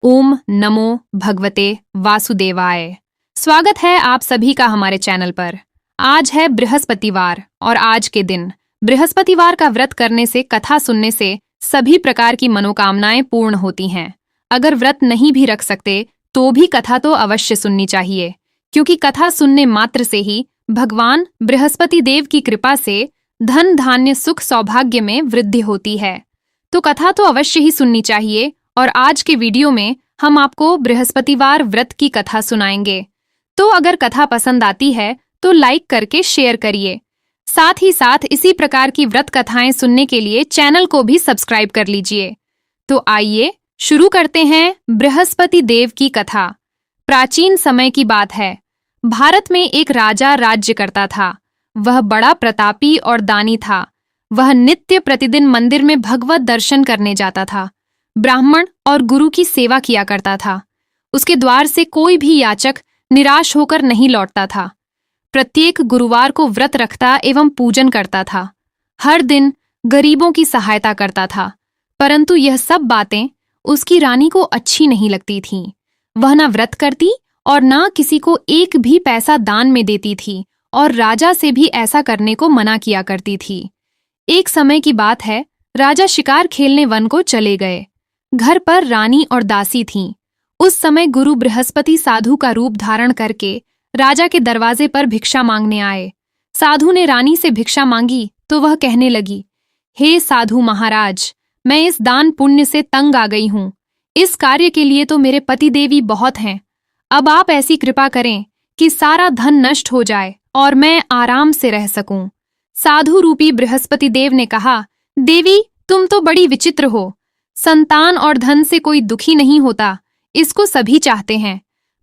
ओम नमो भगवते वासुदेवाय। स्वागत है आप सभी का हमारे चैनल पर। आज है बृहस्पतिवार और आज के दिन बृहस्पतिवार का व्रत करने से, कथा सुनने से सभी प्रकार की मनोकामनाएं पूर्ण होती हैं। अगर व्रत नहीं भी रख सकते तो भी कथा तो अवश्य सुननी चाहिए, क्योंकि कथा सुनने मात्र से ही भगवान बृहस्पति देव की कृपा से धन धान्य सुख सौभाग्य में वृद्धि होती है। तो कथा तो अवश्य ही सुननी चाहिए। और आज के वीडियो में हम आपको बृहस्पतिवार व्रत की कथा सुनाएंगे। तो अगर कथा पसंद आती है तो लाइक करके शेयर करिए। साथ ही साथ इसी प्रकार की व्रत कथाएं सुनने के लिए चैनल को भी सब्सक्राइब कर लीजिए। तो आइए शुरू करते हैं बृहस्पति देव की कथा। प्राचीन समय की बात है। भारत में एक राजा राज्य करता था। वह बड़ा प्रतापी और दानी था। वह नित्य प्रतिदिन मंदिर में भगवत दर्शन करने जाता था। ब्राह्मण और गुरु की सेवा किया करता था। उसके द्वार से कोई भी याचक निराश होकर नहीं लौटता था। प्रत्येक गुरुवार को व्रत रखता एवं पूजन करता था। हर दिन गरीबों की सहायता करता था। परंतु यह सब बातें उसकी रानी को अच्छी नहीं लगती थीं। वह न व्रत करती और न किसी को एक भी पैसा दान में देती थी, और राजा से भी ऐसा करने को मना किया करती थी। एक समय की बात है, राजा शिकार खेलने वन को चले गए। घर पर रानी और दासी थीं। उस समय गुरु बृहस्पति साधु का रूप धारण करके राजा के दरवाजे पर भिक्षा मांगने आए। साधु ने रानी से भिक्षा मांगी तो वह कहने लगी, हे साधु महाराज, मैं इस दान पुण्य से तंग आ गई हूँ। इस कार्य के लिए तो मेरे पति देवी बहुत हैं। अब आप ऐसी कृपा करें कि सारा धन नष्ट हो जाए और मैं आराम से रह सकूं। साधु रूपी बृहस्पति देव ने कहा, देवी, तुम तो बड़ी विचित्र हो। संतान और धन से कोई दुखी नहीं होता, इसको सभी चाहते हैं।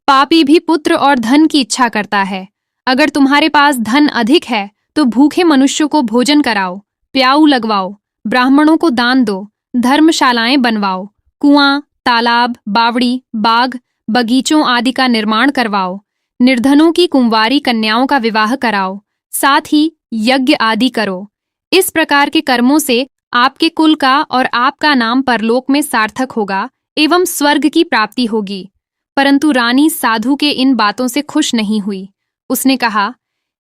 पापी भी पुत्र और धन की इच्छा करता है। अगर तुम्हारे पास धन अधिक है तो भूखे मनुष्यों को भोजन कराओ, प्याऊ लगवाओ, ब्राह्मणों को दान दो, धर्मशालाएं बनवाओ, कुआं, तालाब, बावड़ी, बाग, बगीचों आदि का निर्माण करवाओ, निर्धनों की कुंवारी कन्याओं का विवाह कराओ, साथ ही यज्ञ आदि करो। इस प्रकार के कर्मों से आपके कुल का और आपका नाम परलोक में सार्थक होगा एवं स्वर्ग की प्राप्ति होगी। परंतु रानी साधु के इन बातों से खुश नहीं हुई। उसने कहा,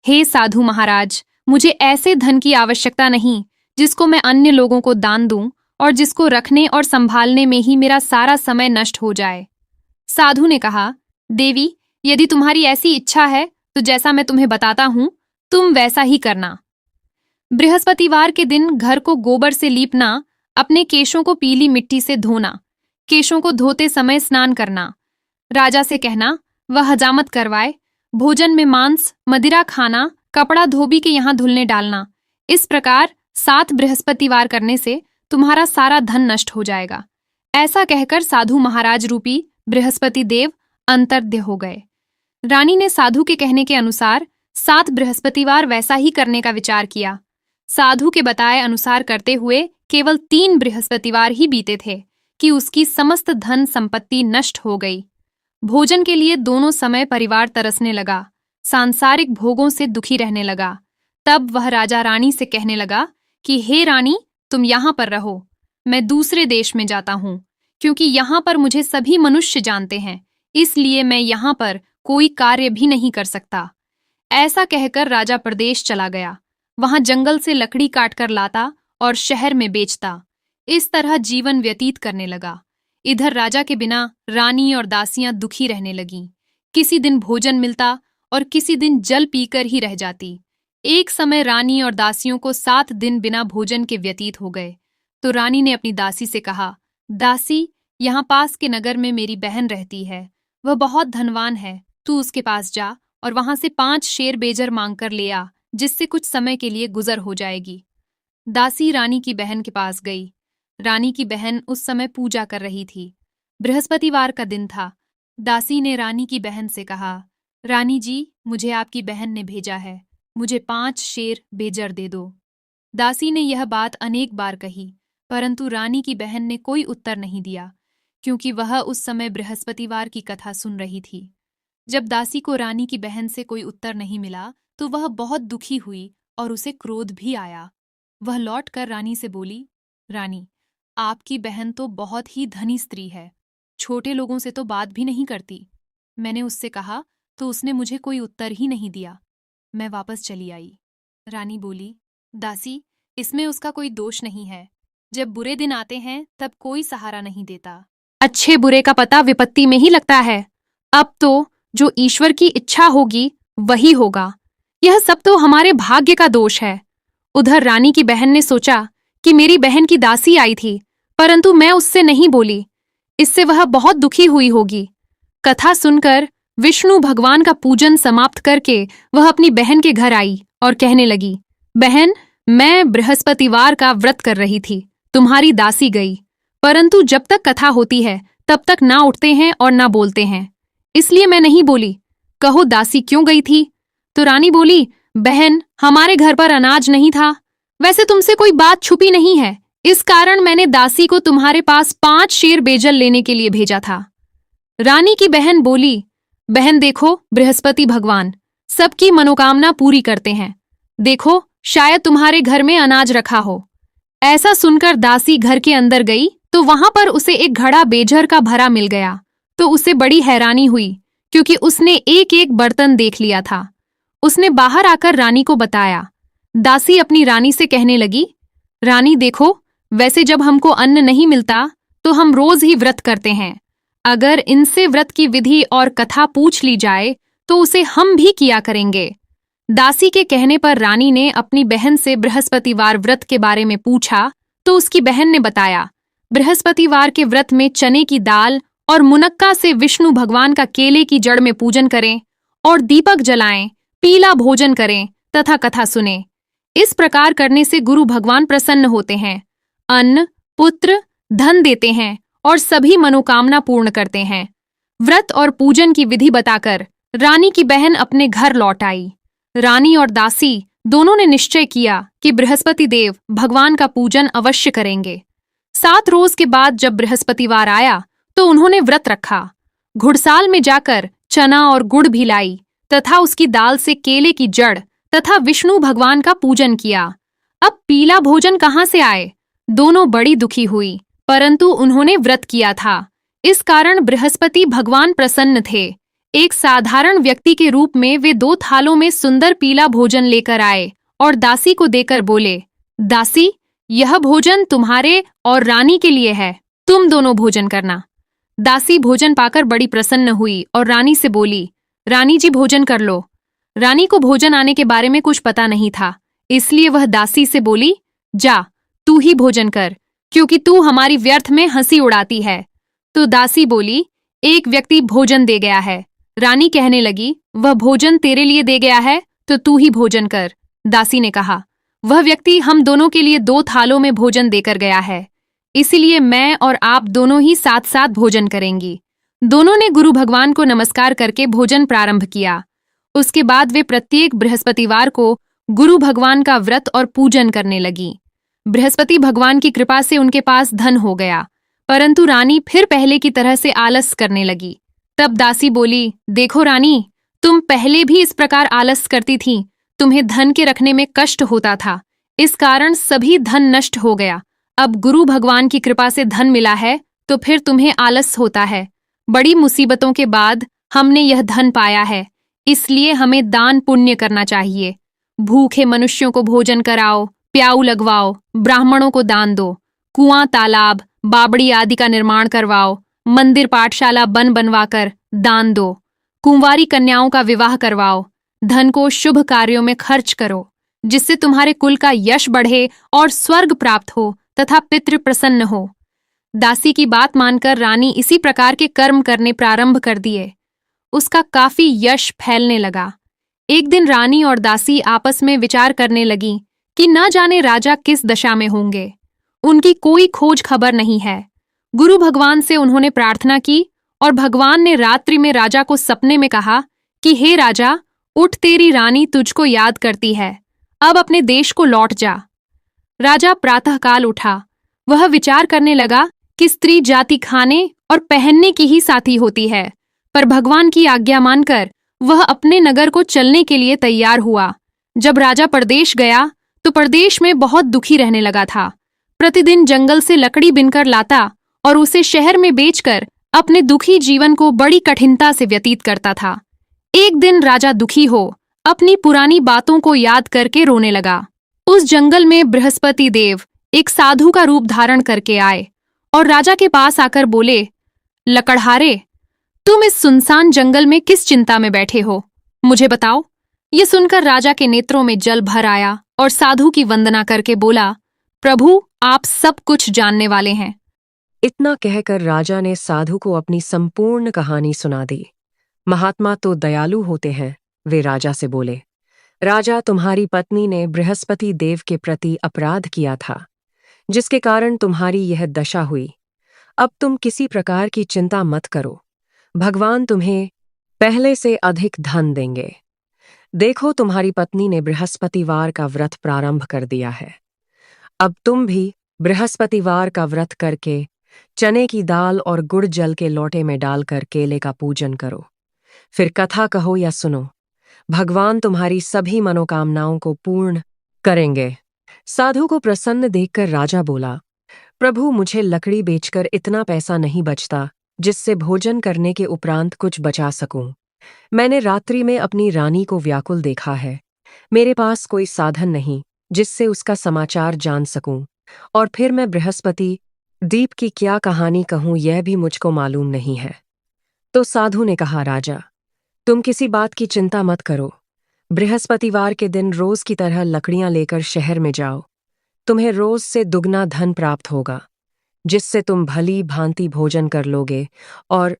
हे साधु महाराज, मुझे ऐसे धन की आवश्यकता नहीं जिसको मैं अन्य लोगों को दान दूं और जिसको रखने और संभालने में ही मेरा सारा समय नष्ट हो जाए। साधु ने कहा, देवी, यदि तुम्हारी ऐसी इच्छा है तो जैसा मैं तुम्हें बताता हूं तुम वैसा ही करना। बृहस्पतिवार के दिन घर को गोबर से लीपना, अपने केशों को पीली मिट्टी से धोना, केशों को धोते समय स्नान करना, राजा से कहना वह हजामत करवाए, भोजन में मांस मदिरा खाना, कपड़ा धोबी के यहाँ धुलने डालना। इस प्रकार 7 बृहस्पतिवार करने से तुम्हारा सारा धन नष्ट हो जाएगा। ऐसा कहकर साधु महाराज रूपी बृहस्पति देव अंतर्ध्य हो गए। रानी ने साधु के कहने के अनुसार 7 बृहस्पतिवार वैसा ही करने का विचार किया। साधु के बताए अनुसार करते हुए केवल 3 बृहस्पतिवार ही बीते थे कि उसकी समस्त धन संपत्ति नष्ट हो गई। भोजन के लिए दोनों समय परिवार तरसने लगा, सांसारिक भोगों से दुखी रहने लगा। तब वह राजा रानी से कहने लगा कि हे रानी, तुम यहाँ पर रहो, मैं दूसरे देश में जाता हूँ, क्योंकि यहाँ पर मुझे सभी मनुष्य जानते हैं, इसलिए मैं यहाँ पर कोई कार्य भी नहीं कर सकता। ऐसा कहकर राजा प्रदेश चला गया। वहां जंगल से लकड़ी काटकर लाता और शहर में बेचता। इस तरह जीवन व्यतीत करने लगा। इधर राजा के बिना रानी और दासियां दुखी रहने लगीं। किसी दिन भोजन मिलता और किसी दिन जल पीकर ही रह जाती। एक समय रानी और दासियों को 7 दिन बिना भोजन के व्यतीत हो गए। तो रानी ने अपनी दासी से कहा, दासी, यहाँ पास के नगर में मेरी बहन रहती है, वह बहुत धनवान है। तू उसके पास जा और वहां से 5 शेर बेजर मांगकर ले आ, जिससे कुछ समय के लिए गुजर हो जाएगी। दासी रानी की बहन के पास गई। रानी की बहन उस समय पूजा कर रही थी। बृहस्पतिवार का दिन था। दासी ने रानी की बहन से कहा, रानी जी, मुझे आपकी बहन ने भेजा है, मुझे 5 शेर बेजर दे दो। दासी ने यह बात अनेक बार कही, परंतु रानी की बहन ने कोई उत्तर नहीं दिया, क्योंकि वह उस समय बृहस्पतिवार की कथा सुन रही थी। जब दासी को रानी की बहन से कोई उत्तर नहीं मिला तो वह बहुत दुखी हुई और उसे क्रोध भी आया। वह लौटकर रानी से बोली, रानी, आपकी बहन तो बहुत ही धनी स्त्री है, छोटे लोगों से तो बात भी नहीं करती। मैंने उससे कहा तो उसने मुझे कोई उत्तर ही नहीं दिया। मैं वापस चली आई। रानी बोली, दासी, इसमें उसका कोई दोष नहीं है। जब बुरे दिन आते हैं तब कोई सहारा नहीं देता। अच्छे बुरे का पता विपत्ति में ही लगता है। अब तो जो ईश्वर की इच्छा होगी वही होगा। यह सब तो हमारे भाग्य का दोष है। उधर रानी की बहन ने सोचा कि मेरी बहन की दासी आई थी, परंतु मैं उससे नहीं बोली। इससे वह बहुत दुखी हुई होगी। कथा सुनकर विष्णु भगवान का पूजन समाप्त करके वह अपनी बहन के घर आई और कहने लगी, बहन, मैं बृहस्पतिवार का व्रत कर रही थी, तुम्हारी दासी गई, परंतु जब तक कथा होती है तब तक ना उठते हैं और ना बोलते हैं, इसलिए मैं नहीं बोली। कहो दासी क्यों गई थी? तो रानी बोली, बहन, हमारे घर पर अनाज नहीं था। वैसे तुमसे कोई बात छुपी नहीं है, इस कारण मैंने दासी को तुम्हारे पास 5 शेर बेजल लेने के लिए भेजा था। रानी की बहन बोली, बहन देखो, बृहस्पति भगवान सबकी मनोकामना पूरी करते हैं। देखो, शायद तुम्हारे घर में अनाज रखा हो। ऐसा सुनकर दासी घर के अंदर गई तो वहां पर उसे एक घड़ा बेजर का भरा मिल गया। तो उसे बड़ी हैरानी हुई, क्योंकि उसने एक एक बर्तन देख लिया था। उसने बाहर आकर रानी को बताया। दासी अपनी रानी से कहने लगी, रानी देखो, वैसे जब हमको अन्न नहीं मिलता तो हम रोज ही व्रत करते हैं। अगर इनसे व्रत की विधि और कथा पूछ ली जाए तो उसे हम भी किया करेंगे। दासी के कहने पर रानी ने अपनी बहन से बृहस्पतिवार व्रत के बारे में पूछा तो उसकी बहन ने बताया, बृहस्पतिवार के व्रत में चने की दाल और मुनक्का से विष्णु भगवान का केले की जड़ में पूजन करें और दीपक जलाएं, पीला भोजन करें तथा कथा सुने। इस प्रकार करने से गुरु भगवान प्रसन्न होते हैं, अन्न, पुत्र, धन देते हैं और सभी मनोकामना पूर्ण करते हैं। व्रत और पूजन की विधि बताकर रानी की बहन अपने घर लौट आई। रानी और दासी दोनों ने निश्चय किया कि बृहस्पति देव भगवान का पूजन अवश्य करेंगे। 7 रोज के बाद जब बृहस्पतिवार आया तो उन्होंने व्रत रखा। घुड़साल में जाकर चना और गुड़ भी लाई तथा उसकी दाल से केले की जड़ तथा विष्णु भगवान का पूजन किया। अब पीला भोजन कहाँ से आए? दोनों बड़ी दुखी हुई, परंतु उन्होंने व्रत किया था, इस कारण बृहस्पति भगवान प्रसन्न थे। एक साधारण व्यक्ति के रूप में वे 2 थालों में सुंदर पीला भोजन लेकर आए और दासी को देकर बोले, दासी, यह भोजन तुम्हारे और रानी के लिए है, तुम दोनों भोजन करना। दासी भोजन पाकर बड़ी प्रसन्न हुई और रानी से बोली, रानी जी भोजन कर लो। रानी को भोजन आने के बारे में कुछ पता नहीं था, इसलिए वह दासी से बोली, जा, तू ही भोजन कर, क्योंकि तू हमारी व्यर्थ में हंसी उड़ाती है। तो दासी बोली, एक व्यक्ति भोजन दे गया है। रानी कहने लगी, वह भोजन तेरे लिए दे गया है तो तू ही भोजन कर। दासी ने कहा, वह व्यक्ति हम दोनों के लिए 2 थालों में भोजन देकर गया है, इसीलिए मैं और आप दोनों ही साथ साथ भोजन करेंगी। दोनों ने गुरु भगवान को नमस्कार करके भोजन प्रारंभ किया। उसके बाद वे प्रत्येक बृहस्पतिवार को गुरु भगवान का व्रत और पूजन करने लगी। बृहस्पति भगवान की कृपा से उनके पास धन हो गया, परंतु रानी फिर पहले की तरह से आलस करने लगी। तब दासी बोली, देखो रानी, तुम पहले भी इस प्रकार आलस करती थीं, तुम्हें धन के रखने में कष्ट होता था, इस कारण सभी धन नष्ट हो गया। अब गुरु भगवान की कृपा से धन मिला है तो फिर तुम्हें आलस होता है। बड़ी मुसीबतों के बाद हमने यह धन पाया है, इसलिए हमें दान पुण्य करना चाहिए। भूखे मनुष्यों को भोजन कराओ, प्याऊ लगवाओ, ब्राह्मणों को दान दो, कुआं, तालाब, बावड़ी आदि का निर्माण करवाओ, मंदिर पाठशाला बनवाकर दान दो, कुंवारी कन्याओं का विवाह करवाओ, धन को शुभ कार्यों में खर्च करो, जिससे तुम्हारे कुल का यश बढ़े और स्वर्ग प्राप्त हो तथा पितृ प्रसन्न हो। दासी की बात मानकर रानी इसी प्रकार के कर्म करने प्रारंभ कर दिए। उसका काफी यश फैलने लगा। एक दिन रानी और दासी आपस में विचार करने लगी कि न जाने राजा किस दशा में होंगे, उनकी कोई खोज खबर नहीं है। गुरु भगवान से उन्होंने प्रार्थना की और भगवान ने रात्रि में राजा को सपने में कहा कि हे राजा, उठ, तेरी रानी तुझको याद करती है, अब अपने देश को लौट जा। राजा प्रातःकाल उठा। वह विचार करने लगा कि स्त्री जाति खाने और पहनने की ही साथी होती है, पर भगवान की आज्ञा मानकर वह अपने नगर को चलने के लिए तैयार हुआ। जब राजा परदेश गया तो परदेश में बहुत दुखी रहने लगा था। प्रतिदिन जंगल से लकड़ी बिनकर लाता और उसे शहर में बेचकर अपने दुखी जीवन को बड़ी कठिनता से व्यतीत करता था। एक दिन राजा दुखी हो अपनी पुरानी बातों को याद करके रोने लगा। उस जंगल में बृहस्पति देव एक साधु का रूप धारण करके आए और राजा के पास आकर बोले, लकड़हारे, तुम इस सुनसान जंगल में किस चिंता में बैठे हो, मुझे बताओ। ये सुनकर राजा के नेत्रों में जल भर आया और साधु की वंदना करके बोला, प्रभु, आप सब कुछ जानने वाले हैं। इतना कहकर राजा ने साधु को अपनी संपूर्ण कहानी सुना दी। महात्मा तो दयालु होते हैं, वे राजा से बोले, राजा, तुम्हारी पत्नी ने बृहस्पति देव के प्रति अपराध किया था, जिसके कारण तुम्हारी यह दशा हुई। अब तुम किसी प्रकार की चिंता मत करो, भगवान तुम्हें पहले से अधिक धन देंगे। देखो, तुम्हारी पत्नी ने बृहस्पतिवार का व्रत प्रारंभ कर दिया है। अब तुम भी बृहस्पतिवार का व्रत करके चने की दाल और गुड़ जल के लोटे में डालकर केले का पूजन करो। फिर कथा कहो या सुनो, भगवान तुम्हारी सभी मनोकामनाओं को पूर्ण करेंगे। साधु को प्रसन्न देखकर राजा बोला, प्रभु, मुझे लकड़ी बेचकर इतना पैसा नहीं बचता जिससे भोजन करने के उपरांत कुछ बचा सकूं। मैंने रात्रि में अपनी रानी को व्याकुल देखा है। मेरे पास कोई साधन नहीं जिससे उसका समाचार जान सकूं, और फिर मैं बृहस्पति दीप की क्या कहानी कहूं यह भी मुझको मालूम नहीं है। तो साधु ने कहा, राजा, तुम किसी बात की चिंता मत करो। बृहस्पतिवार के दिन रोज की तरह लकड़ियां लेकर शहर में जाओ। तुम्हें रोज से दुगना धन प्राप्त होगा, जिससे तुम भली भांति भोजन कर लोगे और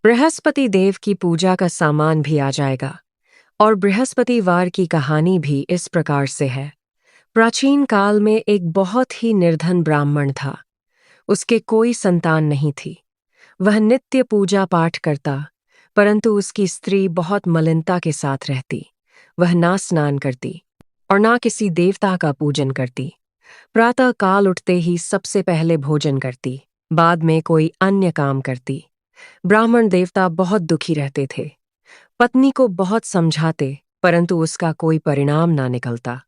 बृहस्पति देव की पूजा का सामान भी आ जाएगा। और बृहस्पतिवार की कहानी भी इस प्रकार से है। प्राचीन काल में एक बहुत ही निर्धन ब्राह्मण था। उसके कोई संतान नहीं थी। वह नित्य पूजा पाठ करता, परंतु उसकी स्त्री बहुत मलिनता के साथ रहती। वह ना स्नान करती और ना किसी देवता का पूजन करती। प्रातः काल उठते ही सबसे पहले भोजन करती, बाद में कोई अन्य काम करती। ब्राह्मण देवता बहुत दुखी रहते थे। पत्नी को बहुत समझाते, परंतु उसका कोई परिणाम ना निकलता।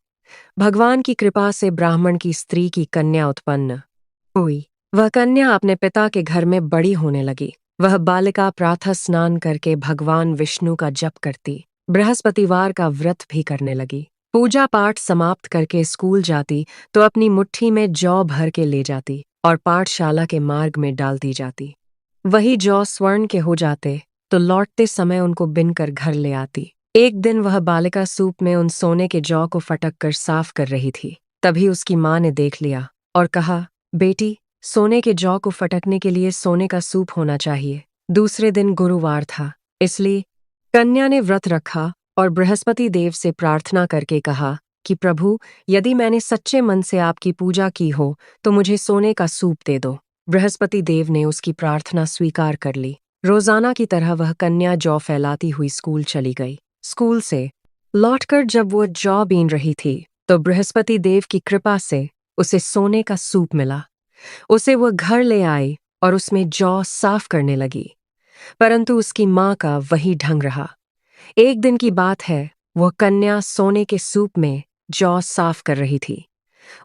भगवान की कृपा से ब्राह्मण की स्त्री की कन्या उत्पन्न हुई। वह कन्या अपने पिता के घर में बड़ी होने लगी। वह बालिका प्रातः स्नान करके भगवान विष्णु का जप करती, बृहस्पतिवार का व्रत भी करने लगी। पूजा पाठ समाप्त करके स्कूल जाती तो अपनी मुट्ठी में जौ भर के ले जाती और पाठशाला के मार्ग में डाल दी जाती। वही जौ स्वर्ण के हो जाते तो लौटते समय उनको बिनकर घर ले आती। एक दिन वह बालिका सूप में उन सोने के जौ को फटक कर साफ कर रही थी। तभी उसकी माँ ने देख लिया और कहा, बेटी, सोने के जौ को फटकने के लिए सोने का सूप होना चाहिए। दूसरे दिन गुरुवार था, इसलिए कन्या ने व्रत रखा और बृहस्पति देव से प्रार्थना करके कहा कि प्रभु, यदि मैंने सच्चे मन से आपकी पूजा की हो तो मुझे सोने का सूप दे दो। बृहस्पति देव ने उसकी प्रार्थना स्वीकार कर ली। रोजाना की तरह वह कन्या जौ फैलाती हुई स्कूल चली गई। स्कूल से लौटकर जब वो जौ बीन रही थी तो बृहस्पति देव की कृपा से उसे सोने का सूप मिला। उसे वो घर ले आई और उसमें जौ साफ करने लगी, परंतु उसकी माँ का वही ढंग रहा। एक दिन की बात है, वह कन्या सोने के सूप में जौ साफ कर रही थी।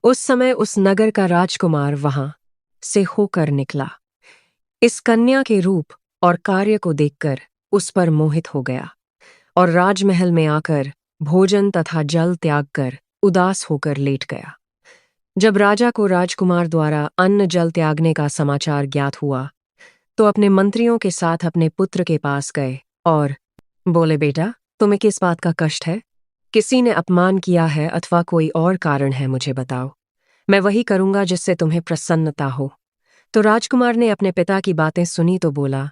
उस समय उस नगर का राजकुमार वहां से होकर निकला। इस कन्या के रूप और कार्य को देखकर उस पर मोहित हो गया और राजमहल में आकर भोजन तथा जल त्याग कर उदास होकर लेट गया। जब राजा को राजकुमार द्वारा अन्न जल त्यागने का समाचार ज्ञात हुआ तो अपने मंत्रियों के साथ अपने पुत्र के पास गए और बोले, बेटा, तुम्हें किस बात का कष्ट है? किसी ने अपमान किया है अथवा कोई और कारण है, मुझे बताओ। मैं वही करूंगा जिससे तुम्हें प्रसन्नता हो। तो राजकुमार ने अपने पिता की बातें सुनी तो बोला,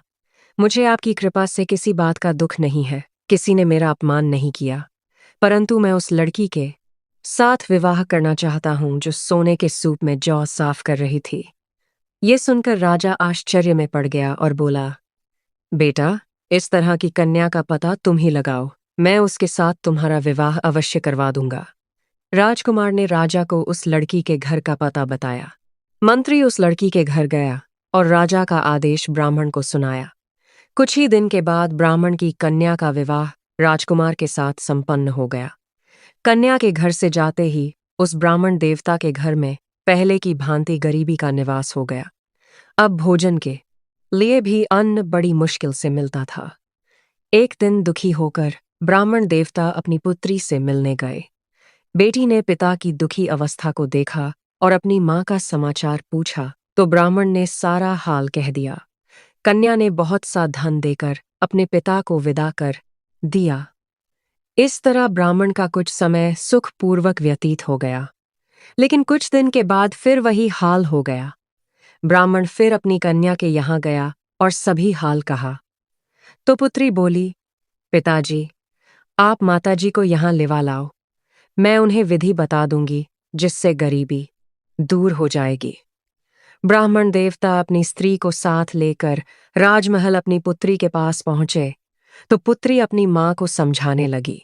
मुझे आपकी कृपा से किसी बात का दुख नहीं है। किसी ने मेरा अपमान नहीं किया, परंतु मैं उस लड़की के साथ विवाह करना चाहता हूं जो सोने के सूप में जौ साफ कर रही थी। ये सुनकर राजा आश्चर्य में पड़ गया और बोला, बेटा, इस तरह की कन्या का पता तुम ही लगाओ। मैं उसके साथ तुम्हारा विवाह अवश्य करवा दूंगा। राजकुमार ने राजा को उस लड़की के घर का पता बताया। मंत्री उस लड़की के घर गया और राजा का आदेश ब्राह्मण को सुनाया। कुछ ही दिन के बाद ब्राह्मण की कन्या का विवाह राजकुमार के साथ संपन्न हो गया। कन्या के घर से जाते ही उस ब्राह्मण देवता के घर में पहले की भांति गरीबी का निवास हो गया। अब भोजन के लिए भी अन्न बड़ी मुश्किल से मिलता था। एक दिन दुखी होकर ब्राह्मण देवता अपनी पुत्री से मिलने गए। बेटी ने पिता की दुखी अवस्था को देखा और अपनी माँ का समाचार पूछा तो ब्राह्मण ने सारा हाल कह दिया। कन्या ने बहुत सा धन देकर अपने पिता को विदा कर दिया। इस तरह ब्राह्मण का कुछ समय सुखपूर्वक व्यतीत हो गया, लेकिन कुछ दिन के बाद फिर वही हाल हो गया। ब्राह्मण फिर अपनी कन्या के यहाँ गया और सभी हाल कहा तो पुत्री बोली, पिताजी, आप माताजी को यहाँ लिवा लाओ, मैं उन्हें विधि बता दूंगी जिससे गरीबी दूर हो जाएगी। ब्राह्मण देवता अपनी स्त्री को साथ लेकर राजमहल अपनी पुत्री के पास पहुंचे तो पुत्री अपनी माँ को समझाने लगी,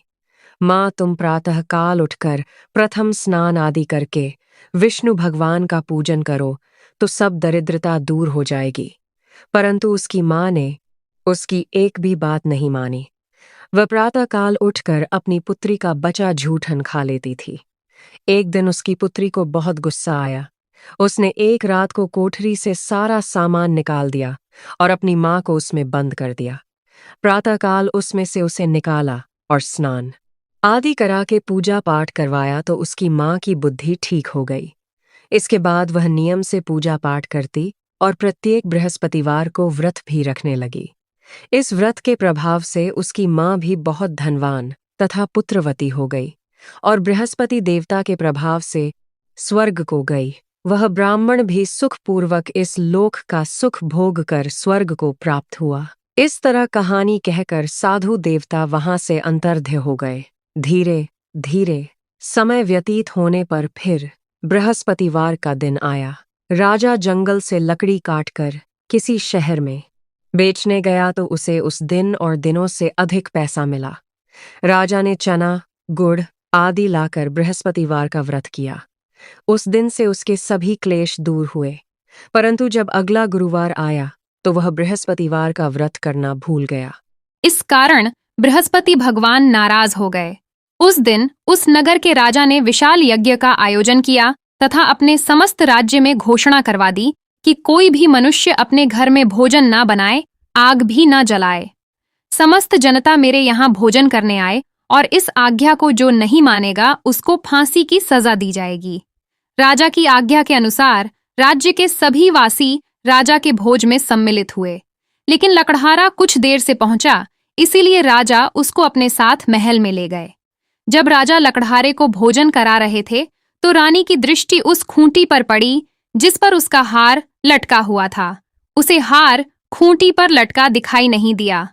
माँ, तुम प्रातः काल उठकर प्रथम स्नान आदि करके विष्णु भगवान का पूजन करो तो सब दरिद्रता दूर हो जाएगी। परंतु उसकी माँ ने उसकी एक भी बात नहीं मानी। वह प्रातः काल उठकर अपनी पुत्री का बचा झूठन खा लेती थी। एक दिन उसकी पुत्री को बहुत गुस्सा आया। उसने एक रात को कोठरी से सारा सामान निकाल दिया और अपनी माँ को उसमें बंद कर दिया। प्रातःकाल उसमें से उसे निकाला और स्नान आदि करा के पूजा पाठ करवाया तो उसकी माँ की बुद्धि ठीक हो गई। इसके बाद वह नियम से पूजा पाठ करती और प्रत्येक बृहस्पतिवार को व्रत भी रखने लगी। इस व्रत के प्रभाव से उसकी माँ भी बहुत धनवान तथा पुत्रवती हो गई और बृहस्पति देवता के प्रभाव से स्वर्ग को गई। वह ब्राह्मण भी सुखपूर्वक इस लोक का सुख भोग कर स्वर्ग को प्राप्त हुआ। इस तरह कहानी कहकर साधु देवता वहां से अंतर्ध्य हो गए। धीरे धीरे समय व्यतीत होने पर फिर बृहस्पतिवार का दिन आया। राजा जंगल से लकड़ी काटकर किसी शहर में बेचने गया तो उसे उस दिन और दिनों से अधिक पैसा मिला। राजा ने चना, गुड़ आदि लाकर बृहस्पतिवार का व्रत किया। उस दिन से उसके सभी क्लेश दूर हुए। परंतु जब अगला गुरुवार आया तो वह बृहस्पतिवार का व्रत करना भूल गया। इस कारण बृहस्पति भगवान नाराज हो गए। उस दिन उस नगर के राजा ने विशाल यज्ञ का आयोजन किया तथा अपने समस्त राज्य में घोषणा करवा दी कि कोई भी मनुष्य अपने घर में भोजन ना बनाए, आग भी ना जलाए। समस्त जनता मेरे यहाँ भोजन करने आए और इस आज्ञा को जो नहीं मानेगा उसको फांसी की सजा दी जाएगी। राजा की आज्ञा के अनुसार राज्य के सभी वासी राजा के भोज में सम्मिलित हुए, लेकिन लकड़हारा कुछ देर से पहुंचा, इसीलिए राजा उसको अपने साथ महल में ले गए। जब राजा लकड़हारे को भोजन करा रहे थे तो रानी की दृष्टि उस खूंटी पर पड़ी जिस पर उसका हार लटका हुआ था। उसे हार खूंटी पर लटका दिखाई नहीं दिया।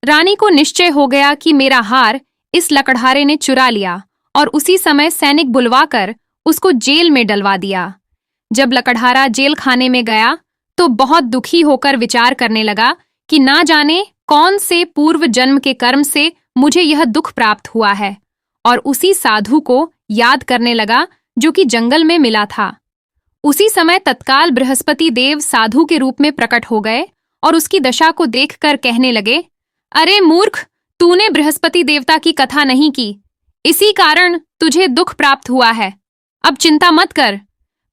रानी को निश्चय हो गया कि मेरा हार इस लकड़हारे ने चुरा लिया और उसी समय सैनिक बुलवाकर उसको जेल में डलवा दिया। जब लकड़हारा जेल खाने में गया तो बहुत दुखी होकर विचार करने लगा कि ना जाने कौन से पूर्व जन्म के कर्म से मुझे यह दुख प्राप्त हुआ है, और उसी साधु को याद करने लगा जो कि जंगल में मिला था। उसी समय तत्काल बृहस्पति देव साधु के रूप में प्रकट हो गए और उसकी दशा को देखकर कहने लगे, अरे मूर्ख, तूने बृहस्पति देवता की कथा नहीं की, इसी कारण तुझे दुख प्राप्त हुआ है। अब चिंता मत कर,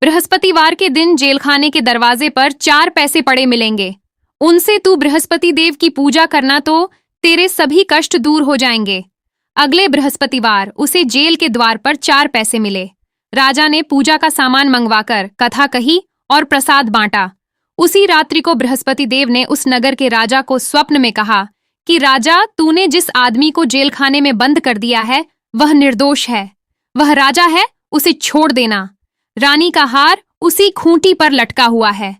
बृहस्पतिवार के दिन जेलखाने के दरवाजे पर 4 पैसे पड़े मिलेंगे। उनसे तू बृहस्पति देव की पूजा करना तो तेरे सभी कष्ट दूर हो जाएंगे। अगले बृहस्पतिवार उसे जेल के द्वार पर 4 पैसे मिले। राजा ने पूजा का सामान मंगवाकर कथा कही और प्रसाद बांटा। उसी रात्रि को बृहस्पति देव ने उस नगर के राजा को स्वप्न में कहा कि राजा, तूने जिस आदमी को जेलखाने में बंद कर दिया है वह निर्दोष है, वह राजा है, उसे छोड़ देना। रानी का हार उसी खूंटी पर लटका हुआ है।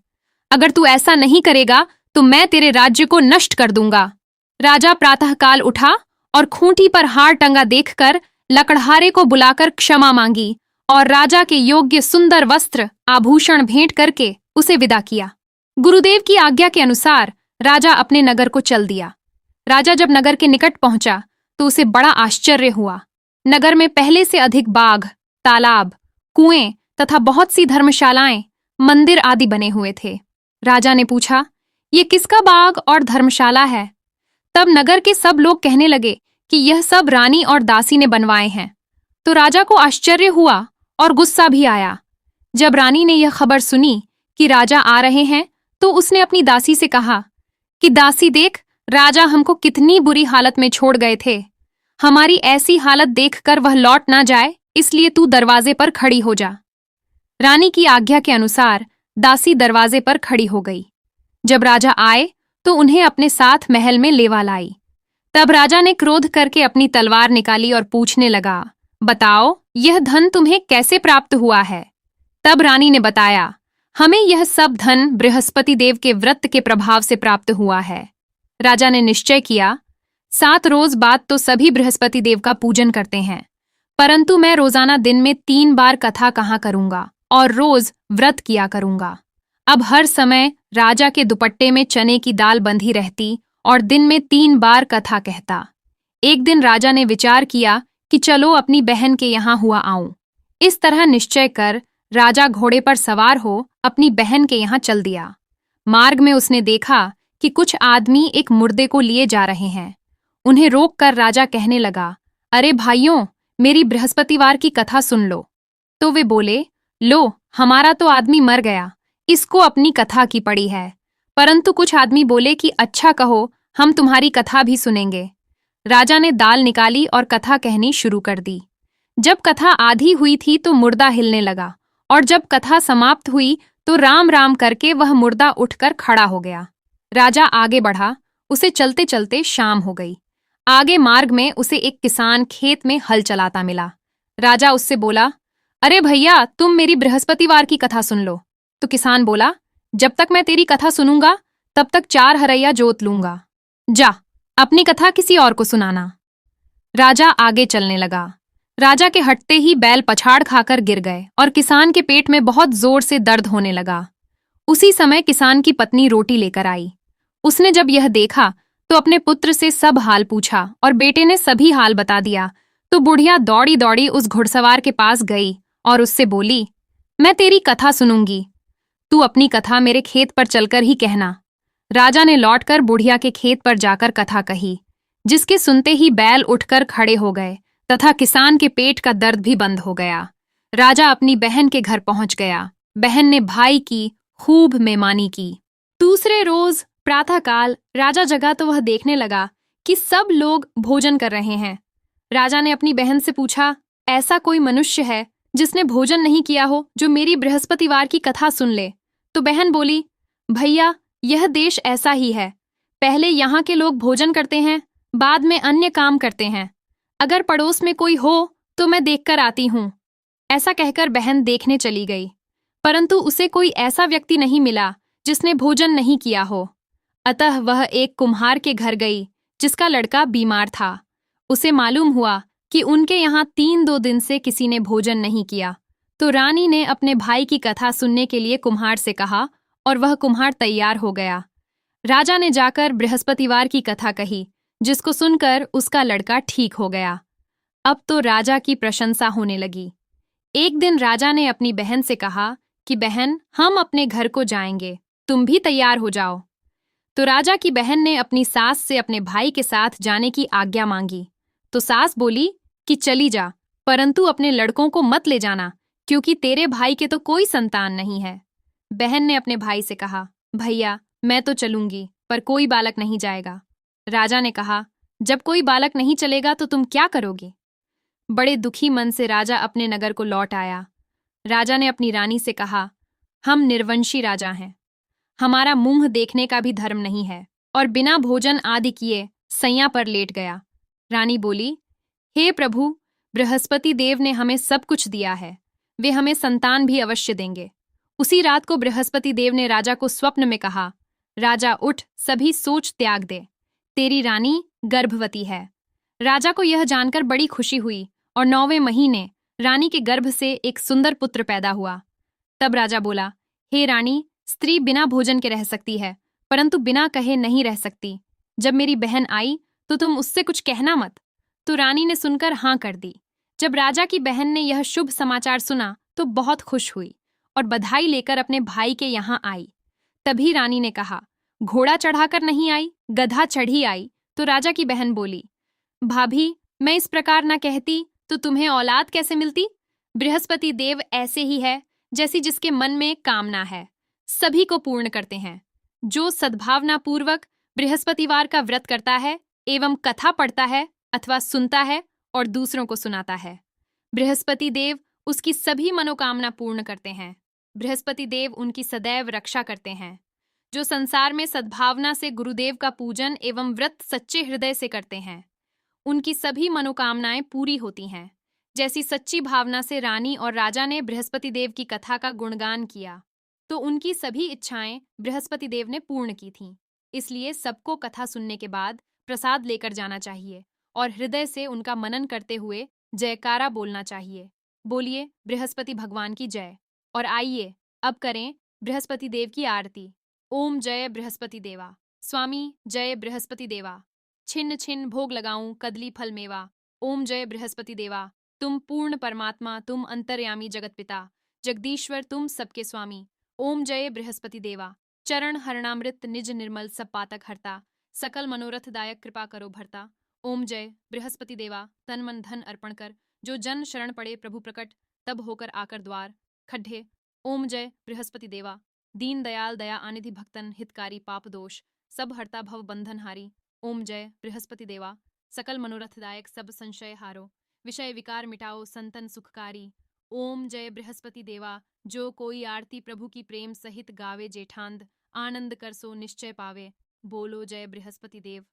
अगर तू ऐसा नहीं करेगा तो मैं तेरे राज्य को नष्ट कर दूंगा। राजा प्रातःकाल उठा और खूंटी पर हार टंगा देखकर लकड़हारे को बुलाकर क्षमा मांगी और राजा के योग्य सुंदर वस्त्र आभूषण भेंट करके उसे विदा किया। गुरुदेव की आज्ञा के अनुसार राजा अपने नगर को चल दिया। राजा जब नगर के निकट पहुंचा तो उसे बड़ा आश्चर्य हुआ। नगर में पहले से अधिक बाग, तालाब, कुएं तथा बहुत सी धर्मशालाएं, मंदिर आदि बने हुए थे। राजा ने पूछा, ये किसका बाग और धर्मशाला है? तब नगर के सब लोग कहने लगे कि यह सब रानी और दासी ने बनवाए हैं। तो राजा को आश्चर्य हुआ और गुस्सा भी आया। जब रानी ने यह खबर सुनी कि राजा आ रहे हैं तो उसने अपनी दासी से कहा कि दासी देख, राजा हमको कितनी बुरी हालत में छोड़ गए थे। हमारी ऐसी हालत देखकर वह लौट ना जाए, इसलिए तू दरवाजे पर खड़ी हो जा। रानी की आज्ञा के अनुसार दासी दरवाजे पर खड़ी हो गई। जब राजा आए तो उन्हें अपने साथ महल में लेवा लाई। तब राजा ने क्रोध करके अपनी तलवार निकाली और पूछने लगा, बताओ यह धन तुम्हें कैसे प्राप्त हुआ है? तब रानी ने बताया, हमें यह सब धन बृहस्पति देव के व्रत के प्रभाव से प्राप्त हुआ है। राजा ने निश्चय किया, 7 रोज बाद तो सभी बृहस्पति देव का पूजन करते हैं, परंतु मैं रोजाना दिन में 3 बार कथा कहाँ करूंगा और रोज व्रत किया करूंगा। अब हर समय राजा के दुपट्टे में चने की दाल बंधी रहती और दिन में 3 बार कथा कहता। एक दिन राजा ने विचार किया कि चलो अपनी बहन के यहाँ हुआ आऊं। इस तरह निश्चय कर राजा घोड़े पर सवार हो अपनी बहन के यहाँ चल दिया। मार्ग में उसने देखा कि कुछ आदमी एक मुर्दे को लिए जा रहे हैं। उन्हें रोककर राजा कहने लगा, अरे भाइयों, मेरी बृहस्पतिवार की कथा सुन लो। तो वे बोले, लो, हमारा तो आदमी मर गया, इसको अपनी कथा की पड़ी है। परंतु कुछ आदमी बोले कि अच्छा कहो, हम तुम्हारी कथा भी सुनेंगे। राजा ने दाल निकाली और कथा कहनी शुरू कर दी। जब कथा आधी हुई थी तो मुर्दा हिलने लगा, और जब कथा समाप्त हुई तो राम राम करके वह मुर्दा उठकर खड़ा हो गया। राजा आगे बढ़ा, उसे चलते चलते शाम हो गई। आगे मार्ग में उसे एक किसान खेत में हल चलाता मिला। राजा उससे बोला, अरे भैया, तुम मेरी बृहस्पतिवार की कथा सुन लो। तो किसान बोला, जब तक मैं तेरी कथा सुनूंगा तब तक 4 हरैया जोत लूंगा। जा, अपनी कथा किसी और को सुनाना। राजा आगे चलने लगा। राजा के हटते ही बैल पछाड़ खाकर गिर गए और किसान के पेट में बहुत जोर से दर्द होने लगा। उसी समय किसान की पत्नी रोटी लेकर आई। उसने जब यह देखा तो अपने पुत्र से सब हाल पूछा और बेटे ने सभी हाल बता दिया। तो बुढ़िया दौड़ी दौड़ी उस घुड़सवार के पास गई और उससे बोली, मैं तेरी कथा सुनूंगी, तू अपनी कथा मेरे खेत पर चलकर ही कहना। राजा ने लौटकर बुढ़िया के खेत पर जाकर कथा कही, जिसके सुनते ही बैल उठकर खड़े हो गए तथा किसान के पेट का दर्द भी बंद हो गया। राजा अपनी बहन के घर पहुंच गया। बहन ने भाई की खूब मेहमानी की। दूसरे रोज प्रातःकाल राजा जगा तो वह देखने लगा कि सब लोग भोजन कर रहे हैं। राजा ने अपनी बहन से पूछा, ऐसा कोई मनुष्य है जिसने भोजन नहीं किया हो जो मेरी बृहस्पतिवार की कथा सुन ले? तो बहन बोली, भैया, यह देश ऐसा ही है। पहले यहाँ के लोग भोजन करते हैं, बाद में अन्य काम करते हैं। अगर पड़ोस में कोई हो तो मैं देखकर आती हूँ। ऐसा कहकर बहन देखने चली गई, परंतु उसे कोई ऐसा व्यक्ति नहीं मिला जिसने भोजन नहीं किया हो। अतः वह एक कुम्हार के घर गई जिसका लड़का बीमार था। उसे मालूम हुआ कि उनके यहाँ 3-2 दिन से किसी ने भोजन नहीं किया। तो रानी ने अपने भाई की कथा सुनने के लिए कुम्हार से कहा और वह कुम्हार तैयार हो गया। राजा ने जाकर बृहस्पतिवार की कथा कही, जिसको सुनकर उसका लड़का ठीक हो गया। अब तो राजा की प्रशंसा होने लगी। एक दिन राजा ने अपनी बहन से कहा कि बहन, हम अपने घर को जाएंगे, तुम भी तैयार हो जाओ। तो राजा की बहन ने अपनी सास से अपने भाई के साथ जाने की आज्ञा मांगी। तो सास बोली कि चली जा, परंतु अपने लड़कों को मत ले जाना, क्योंकि तेरे भाई के तो कोई संतान नहीं है। बहन ने अपने भाई से कहा, भैया, मैं तो चलूंगी, पर कोई बालक नहीं जाएगा। राजा ने कहा, जब कोई बालक नहीं चलेगा तो तुम क्या करोगे? बड़े दुखी मन से राजा अपने नगर को लौट आया। राजा ने अपनी रानी से कहा, हम निर्वंशी राजा हैं, हमारा मुंह देखने का भी धर्म नहीं है, और बिना भोजन आदि किए सैया पर लेट गया। रानी बोली, हे प्रभु, बृहस्पति देव ने हमें सब कुछ दिया है, वे हमें संतान भी अवश्य देंगे। उसी रात को बृहस्पति देव ने राजा को स्वप्न में कहा, राजा उठ, सभी सोच त्याग दे, तेरी रानी गर्भवती है। राजा को यह जानकर बड़ी खुशी हुई और 9वें महीने रानी के गर्भ से एक सुंदर पुत्र पैदा हुआ। तब राजा बोला, हे रानी, स्त्री बिना भोजन के रह सकती है, परंतु बिना कहे नहीं रह सकती। जब मेरी बहन आई तो तुम उससे कुछ कहना मत। तो रानी ने सुनकर हाँ कर दी। जब राजा की बहन ने यह शुभ समाचार सुना तो बहुत खुश हुई और बधाई लेकर अपने भाई के यहाँ आई। तभी रानी ने कहा, घोड़ा चढ़ाकर नहीं आई, गधा चढ़ी आई। तो राजा की बहन बोली, भाभी, मैं इस प्रकार ना कहती तो तुम्हें औलाद कैसे मिलती? बृहस्पति देव ऐसे ही है जैसी जिसके मन में कामना है, सभी को पूर्ण करते हैं। जो सद्भावना पूर्वक बृहस्पतिवार का व्रत करता है एवं कथा पढ़ता है अथवा सुनता है और दूसरों को सुनाता है, बृहस्पति देव उसकी सभी मनोकामना पूर्ण करते हैं। बृहस्पति देव उनकी सदैव रक्षा करते हैं। जो संसार में सद्भावना से गुरुदेव का पूजन एवं व्रत सच्चे हृदय से करते हैं, उनकी सभी मनोकामनाएं पूरी होती हैं। जैसी सच्ची भावना से रानी और राजा ने बृहस्पति देव की कथा का गुणगान किया, तो उनकी सभी इच्छाएं बृहस्पति देव ने पूर्ण की थीं। इसलिए सबको कथा सुनने के बाद प्रसाद लेकर जाना चाहिए और हृदय से उनका मनन करते हुए जयकारा बोलना चाहिए। बोलिए बृहस्पति भगवान की जय। और आइए अब करें बृहस्पति देव की आरती। ओम जय बृहस्पति देवा। स्वामी जय बृहस्पति देवा। छिन्न छिन्न भोग लगाऊं कदली फल मेवा। ओम जय बृहस्पति देवा। तुम पूर्ण परमात्मा, तुम अंतर्यामी जगत पिता, जगदीश्वर तुम सबके स्वामी। ओम जय बृहस्पति देवा। चरण हरणामृत निज निर्मल सब पातक हरता, सकल मनोरथ दायक कृपा करो भरता। ओम जय बृहस्पति देवा। तन मन धन अर्पण कर, जो जन शरण पड़े प्रभु प्रकट, तब होकर आकर द्वार खड्ढे। ओम जय बृहस्पति देवा। दीन दयाल दया आनिधि भक्तन हितकारी पाप दोष, सब हरता भव बंधन हारी। ओम जय बृहस्पति देवा। सकल मनोरथदायक सब संशय हारो, विषय विकार मिटाओ संतन सुखकारी। ओम जय बृहस्पति देवा। जो कोई आरती प्रभु की प्रेम सहित गावे जेठांद, आनंद कर सो निश्चय पावे। बोलो जय बृहस्पति देव।